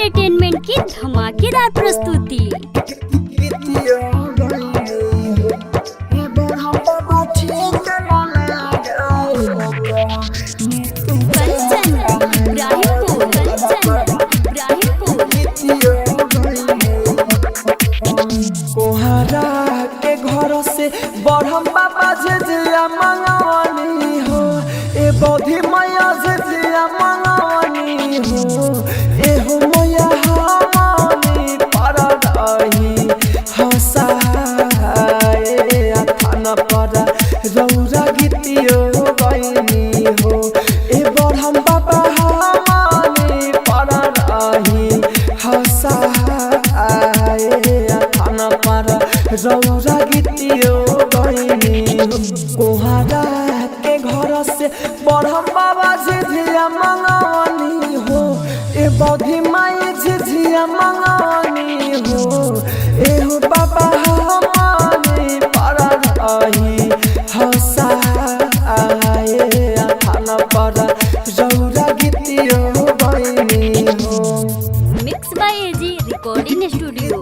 Entertainment की धमाकेदार प्रस्तुति। कोहरा के घर से बढ़म बाबा जिया मंगवानी हो, ए बौधी मैया जिया मंगवानी हो, ए हो मैया हमानी पर रही हंसाए थाना पर रौरा गीतियो गईनी हो, ए बढ़म बाबा हमानी पर रही हंसाए थाना पर रौरा गीतियो गईनी हो। कोहरा के घर से बढ़म बाबा झिझिया मंगवानी हो, ए बौधी माई झिझिया मंगवानी हो, ए हो बाबा हमारी पर रही हंसाए थाना पर रौरा गीतियो गईनी हो। Mix by AG recording studio.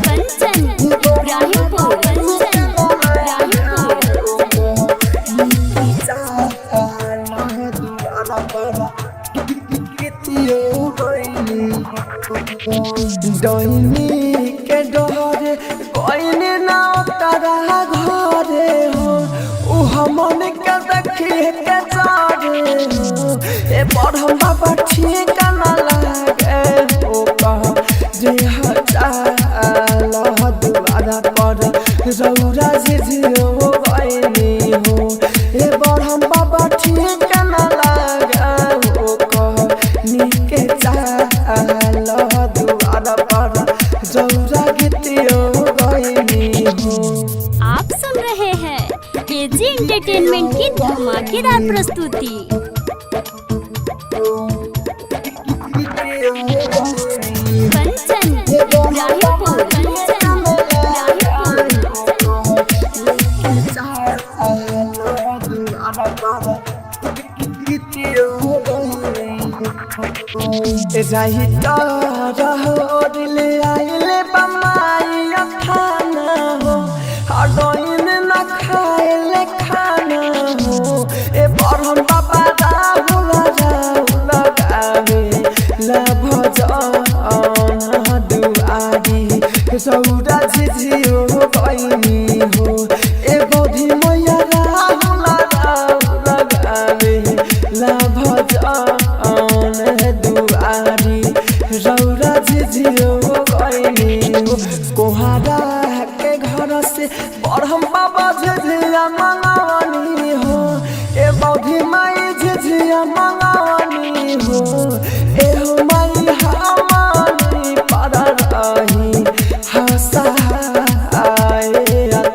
Kanchan Ibrahimpur, डोइनी के डोरे कोइने ना तारा घरे हो, उ हमन के देखिए के जारे हो, ए बढ़म बाबा ठीक ना लागे हो कह जे हजार दुआरा पर रौरा झिझियो गईनी हो, ए बढ़म बाबा ठीक ना लागे हो कह निके चाल दुआरा पर रौरा गीतियो गईनी हो। आप सुन रहे हैं एजी एंटरटेनमेंट की धमाकेदार प्रस्तुति। कंचन इब्राहिमपुर, रही रहो दिल आइले बमाई खाना हो, हडोइन न खाएले खाना हो, ए बढ़म बाबा राहुल गावे भजन दुआरी रौरा झिझियो गईनी हो, ए बौधी मैया राहुल गावे भजन दुआरी रौरा झिझियो गईनी हो। कोहरा के घर से बढ़म बाबा झिझिया मंगवानी हो, ए बौधी माई झिझिया मंगवानी हो, ए हो माई हमारी पर रही हंसाए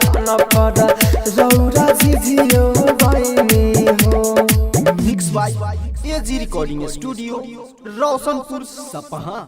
थाना पर रौरा झिझियो गईनी हो। Mix by AG recording studio, Roshanpur Sapaha.